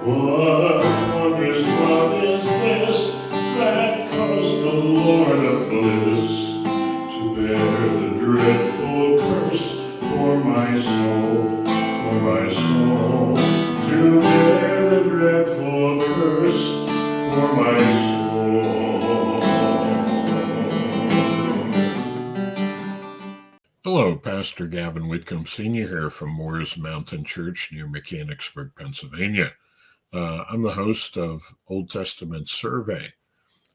What wondrous love is this that caused the Lord of bliss to bear the dreadful curse for my soul, to bear the dreadful curse for my soul. Hello, Pastor Gavin Whitcomb Sr. here from Moores Mountain Church near Mechanicsburg, Pennsylvania. I'm the host of Old Testament Survey.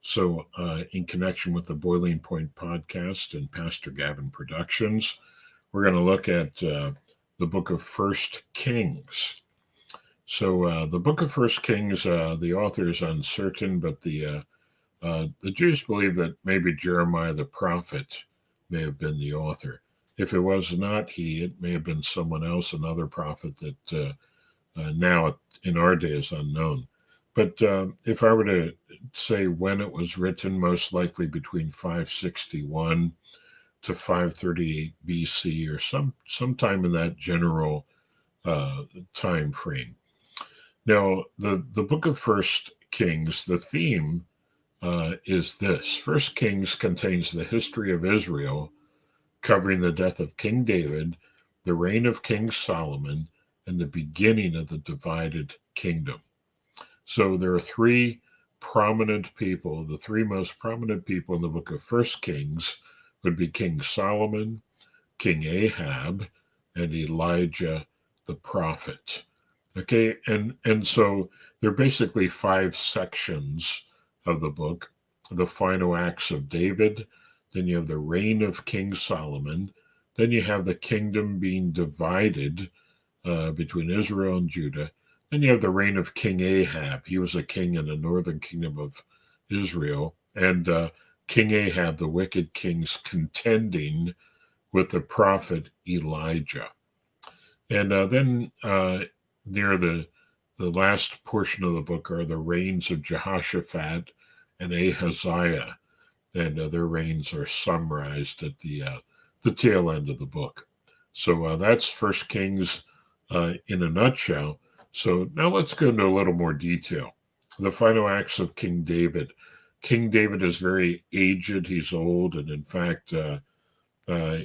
So in connection with the Boiling Point podcast and Pastor Gavin Productions, we're going to look at the book of 1 Kings. So the book of 1 Kings, the author is uncertain, but the Jews believe that maybe Jeremiah the prophet may have been the author. If it was not he, it may have been someone else, another prophet that now in our day is unknown. But if I were to say when it was written, most likely between 561 to 538 BC or sometime in that general time frame. Now, the book of 1 Kings, the theme is this. 1 Kings contains the history of Israel, covering the death of King David, the reign of King Solomon, and the beginning of the divided kingdom. So there are three prominent people. The three most prominent people in the book of 1 Kings would be King Solomon, King Ahab, and Elijah the prophet. Okay, and so there are basically 5 sections of the book. The final acts of David, then you have the reign of King Solomon, then you have the kingdom being divided between Israel and Judah, then you have the reign of King Ahab. He was a king in the northern kingdom of Israel, and King Ahab, the wicked king's contending with the prophet Elijah. And then near the last portion of the book are the reigns of Jehoshaphat and Ahaziah, and their reigns are summarized at the tail end of the book. So that's 1 Kings in a nutshell. So now let's go into a little more detail. The final acts of King David. King David is very aged. He's old, and in fact,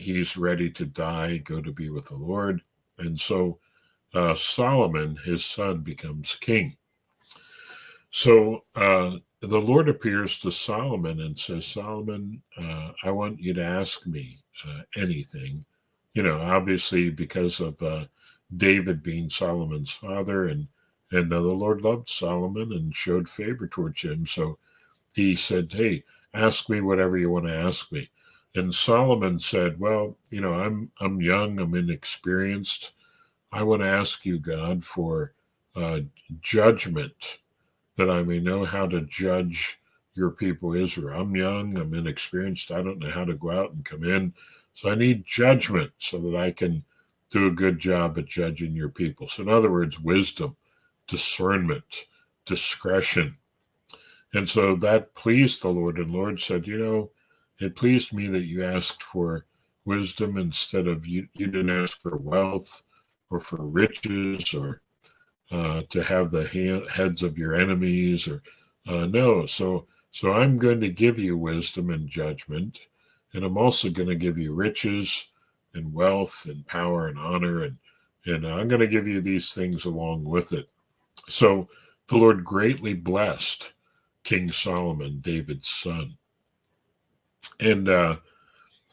he's ready to die, go to be with the Lord. And so Solomon, his son, becomes king. So the Lord appears to Solomon and says, Solomon, I want you to ask me anything. You know, obviously because of David being Solomon's father, and the Lord loved Solomon and showed favor towards him. So he said, hey, ask me whatever you want to ask me. And Solomon said, well, you know, I'm young, I'm inexperienced. I want to ask you, God, for judgment, that I may know how to judge your people Israel. I'm young, I'm inexperienced, I don't know how to go out and come in. So I need judgment so that I can do a good job at judging your people. So in other words, wisdom, discernment, discretion. And so that pleased the Lord. And the Lord said, you know, it pleased me that you asked for wisdom instead of, you didn't ask for wealth or for riches or to have the heads of your enemies, or no. So I'm going to give you wisdom and judgment, and I'm also going to give you riches and wealth and power and honor, and I'm going to give you these things along with it. So the Lord greatly blessed King Solomon, David's son. And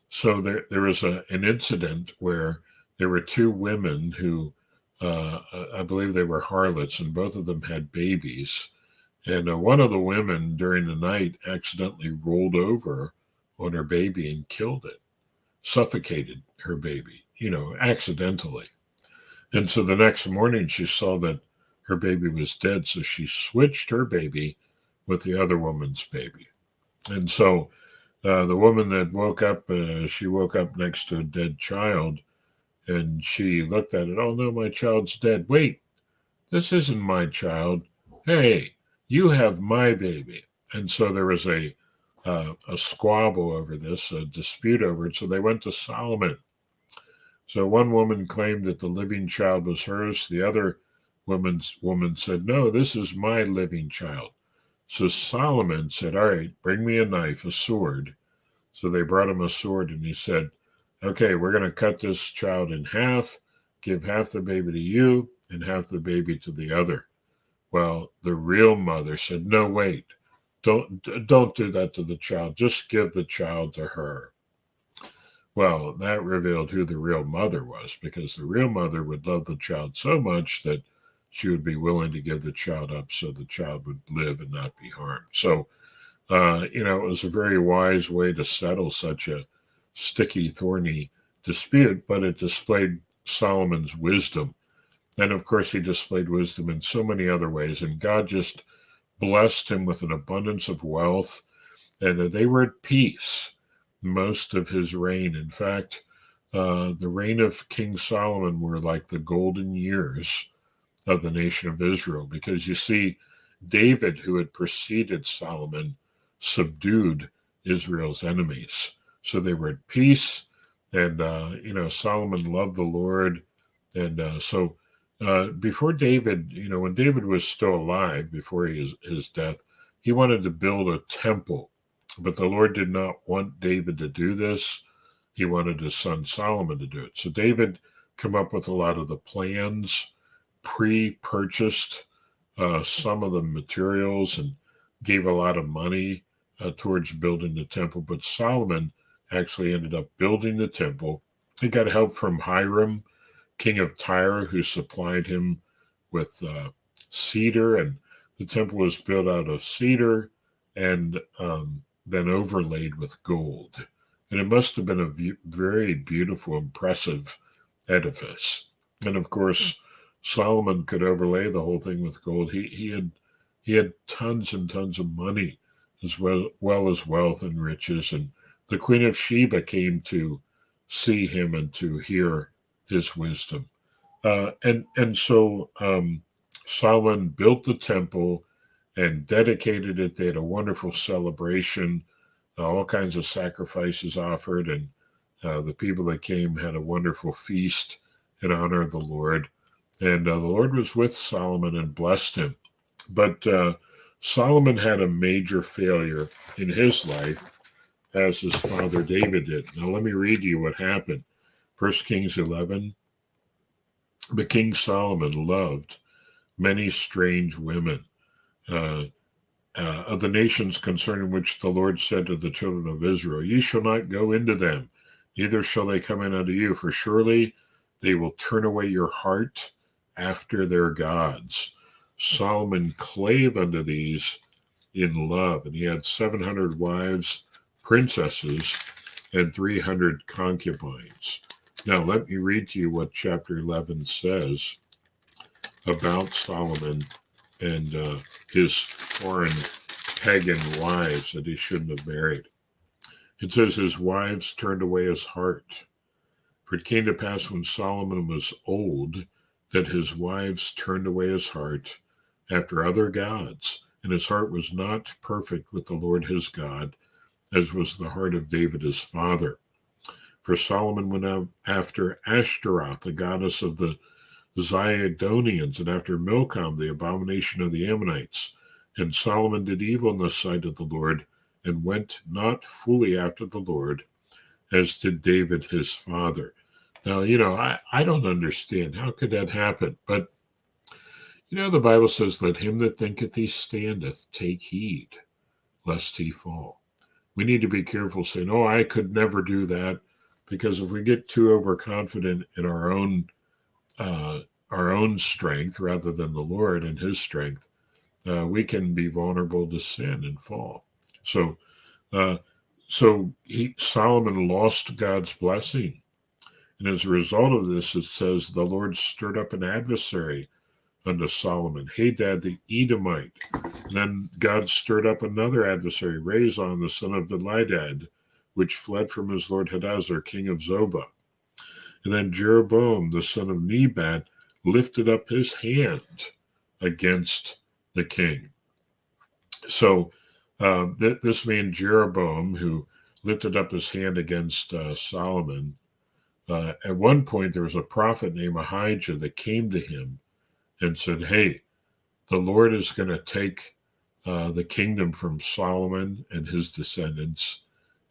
so there was an incident where there were 2 women who, I believe they were harlots, and both of them had babies. And one of the women during the night accidentally rolled over on her baby and killed it, suffocated her baby, you know, accidentally. And so the next morning she saw that her baby was dead, so she switched her baby with the other woman's baby. And so the woman that woke up, she woke up next to a dead child, and she looked at it. Oh, no, my child's dead. Wait, this isn't my child. Hey, you have my baby. And so there was a squabble over this, a dispute over it. So they went to Solomon. So one woman claimed that the living child was hers. The other woman said, "No, this is my living child." So Solomon said, "All right, bring me a knife, a sword." So they brought him a sword, and he said, "Okay, we're going to cut this child in half, give half the baby to you and half the baby to the other." Well, the real mother said, "No, wait, don't do that to the child. Just give the child to her." Well, that revealed who the real mother was, because the real mother would love the child so much that she would be willing to give the child up so the child would live and not be harmed. So, it was a very wise way to settle such a sticky, thorny dispute, but it displayed Solomon's wisdom. And of course, he displayed wisdom in so many other ways. And God just blessed him with an abundance of wealth, and they were at peace most of his reign. In fact, the reign of King Solomon were like the golden years of the nation of Israel, because you see, David, who had preceded Solomon, subdued Israel's enemies. So they were at peace, and Solomon loved the Lord. And before David, when David was still alive, before his death, he wanted to build a temple. But the Lord did not want David to do this. He wanted his son Solomon to do it. So David came up with a lot of the plans, pre-purchased some of the materials, and gave a lot of money towards building the temple. But Solomon actually ended up building the temple. He got help from Hiram, king of Tyre, who supplied him with cedar, and the temple was built out of cedar and then overlaid with gold. And it must have been a very beautiful, impressive edifice. And of course, Solomon could overlay the whole thing with gold. He had tons and tons of money, as well as wealth and riches. And the Queen of Sheba came to see him and to hear his wisdom. So Solomon built the temple and dedicated it. They had a wonderful celebration, all kinds of sacrifices offered, and the people that came had a wonderful feast in honor of the Lord. And the Lord was with Solomon and blessed him. But Solomon had a major failure in his life, as his father David did. Now let me read you what happened. 1 Kings 11. The King Solomon loved many strange women of the nations concerning which the Lord said to the children of Israel, "Ye shall not go into them, neither shall they come in unto you, for surely they will turn away your heart after their gods." Solomon clave unto these in love, and he had 700 wives, princesses, and 300 concubines. Now, let me read to you what chapter 11 says about Solomon and his foreign pagan wives that he shouldn't have married. It says, "His wives turned away his heart. For it came to pass when Solomon was old that his wives turned away his heart after other gods, and his heart was not perfect with the Lord his God, as was the heart of David his father. For Solomon went out after Ashtaroth, the goddess of the Zidonians, and after Milcom, the abomination of the Ammonites. And Solomon did evil in the sight of the Lord, and went not fully after the Lord, as did David his father." Now, I don't understand. How could that happen? But, the Bible says, "Let him that thinketh he standeth take heed, lest he fall." We need to be careful saying, "Oh, I could never do that," because if we get too overconfident in our own strength rather than the Lord and his strength, we can be vulnerable to sin and fall. So Solomon lost God's blessing. And as a result of this, it says the Lord stirred up an adversary unto Solomon, Hadad the Edomite. And then God stirred up another adversary, Rezon the son of Elidad, which fled from his lord Hadazer, king of Zobah. And then Jeroboam the son of Nebat lifted up his hand against the king. So this man Jeroboam, who lifted up his hand against Solomon, at one point there was a prophet named Ahijah that came to him and said, hey, the Lord is going to take the kingdom from Solomon and his descendants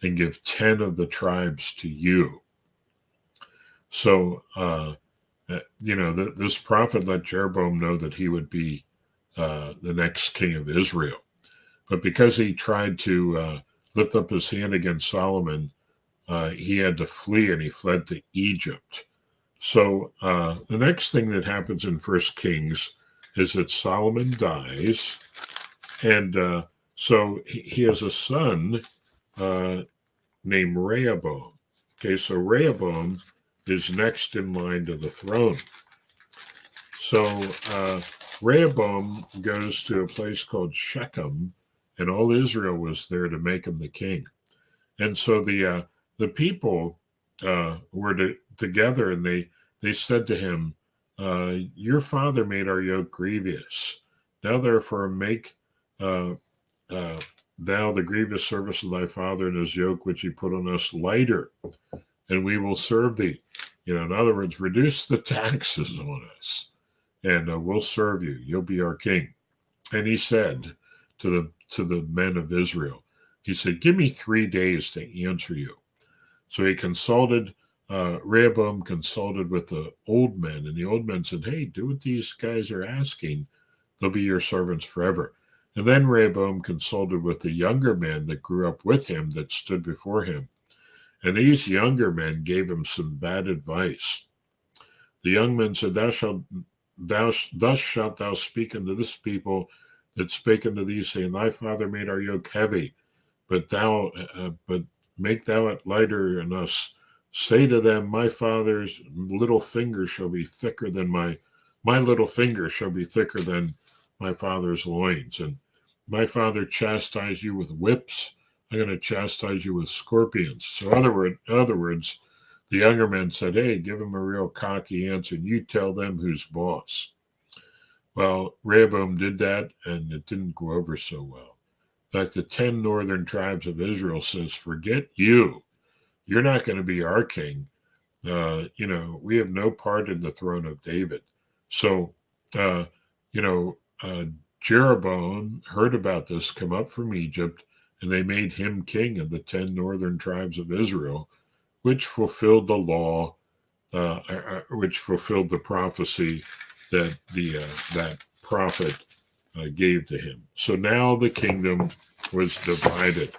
and give 10 of the tribes to you. So, this prophet let Jeroboam know that he would be the next king of Israel. But because he tried to lift up his hand against Solomon, he had to flee, and he fled to Egypt. So the next thing that happens in First Kings is that Solomon dies, and so he has a son named Rehoboam. Okay, so Rehoboam is next in line to the throne. So Rehoboam goes to a place called Shechem, and all Israel was there to make him the king. And so the people were together, and they said to him, your father made our yoke grievous. Now therefore make thou the grievous service of thy father and his yoke which he put on us lighter, and we will serve thee. In other words, reduce the taxes on us, and we'll serve you. You'll be our king. And he said to the men of Israel, he said, give me 3 days to answer you. So he consulted, Rehoboam consulted with the old men, and the old men said, hey, do what these guys are asking. They'll be your servants forever. And then Rehoboam consulted with the younger men that grew up with him, that stood before him. And these younger men gave him some bad advice. The young men said, thus shalt thou speak unto this people that spake unto thee, saying, thy father made our yoke heavy, but make thou it lighter in us. Say to them, my father's little finger shall be thicker than my little finger shall be thicker than my father's loins. And my father chastised you with whips. I'm going to chastise you with scorpions. So in other words, the younger men said, hey, give him a real cocky answer, and you tell them who's boss. Well, Rehoboam did that, and it didn't go over so well. In fact, the 10 northern tribes of Israel says, forget you. You're not going to be our king. We have no part in the throne of David. So, Jeroboam heard about this, come up from Egypt, and they made him king of the 10 northern tribes of Israel, which fulfilled the law, which fulfilled the prophecy that that prophet gave to him. So now the kingdom was divided.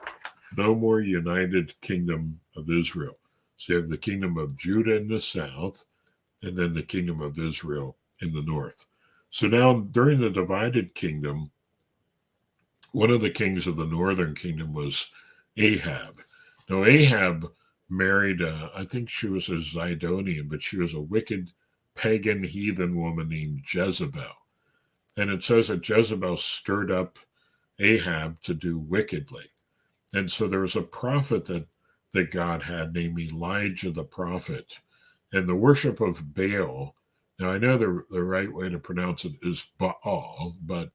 No more united kingdom of Israel. So you have the kingdom of Judah in the south, and then the kingdom of Israel in the north. So now during the divided kingdom, one of the kings of the northern kingdom was Ahab. Now Ahab married, I think she was a Zidonian, but she was a wicked pagan heathen woman named Jezebel. And it says that Jezebel stirred up Ahab to do wickedly. And so there was a prophet that God had named Elijah the prophet. And the worship of Baal, now I know the right way to pronounce it is Baal, but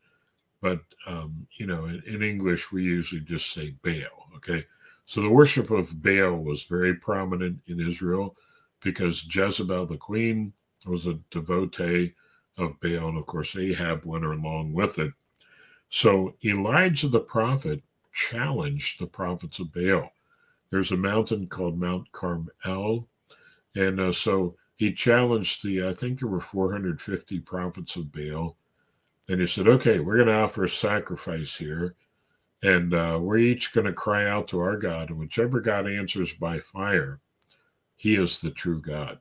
in English we usually just say Baal, okay? So the worship of Baal was very prominent in Israel because Jezebel the queen was a devotee of Baal, and of course Ahab went along with it. So Elijah the prophet challenged the prophets of Baal. There's a mountain called Mount Carmel, and so he challenged I think there were 450 prophets of Baal, and he said, okay, we're going to offer a sacrifice here, and we're each going to cry out to our God, and whichever God answers by fire, he is the true God.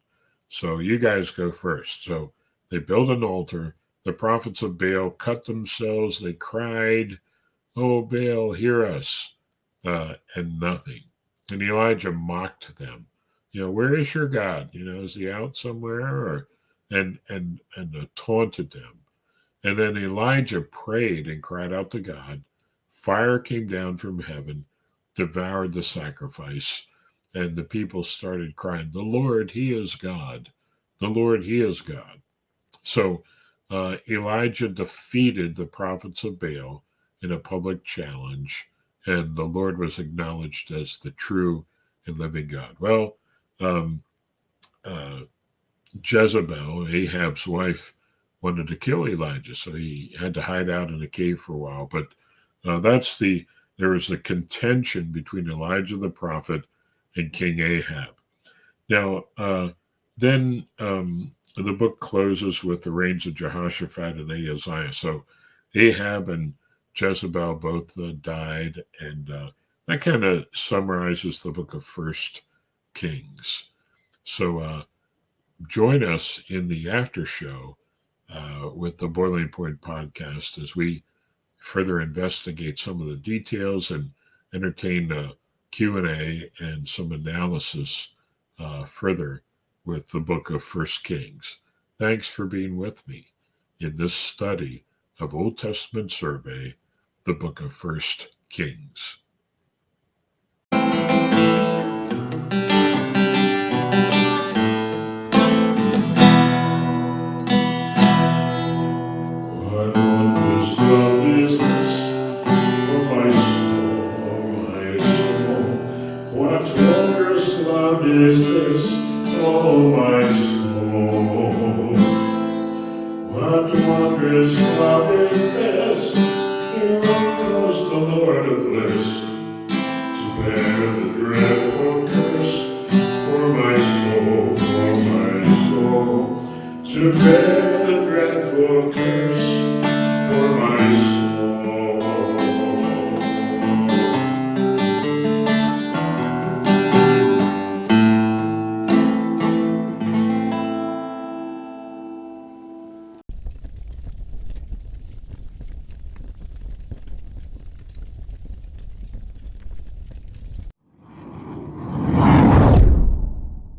So you guys go first. So they built an altar. The prophets of Baal cut themselves. They cried, oh, Baal, hear us, and nothing. And Elijah mocked them. Where is your God? Is he out somewhere? And taunted them. And then Elijah prayed and cried out to God. Fire came down from heaven, devoured the sacrifice, and the people started crying, the Lord, he is God. The Lord, he is God. So Elijah defeated the prophets of Baal in a public challenge, and the Lord was acknowledged as the true and living God. Well, Jezebel, Ahab's wife, wanted to kill Elijah, so he had to hide out in a cave for a while. But there was a contention between Elijah the prophet and King Ahab. Now, then the book closes with the reigns of Jehoshaphat and Ahaziah. So Ahab and Jezebel both died, and that kind of summarizes the book of First Kings. So join us in the after show with the Boiling Point podcast as we further investigate some of the details and entertain Q&A and some analysis further with the book of First Kings. Thanks for being with me in this study of Old Testament survey, the book of First Kings. What wondrous love is this, oh my soul, my soul? What wondrous love is this, oh my soul? What wondrous love is this? Here comes the Lord of bliss, to bear the dreadful curse for my soul, to bear the dreadful curse for my soul.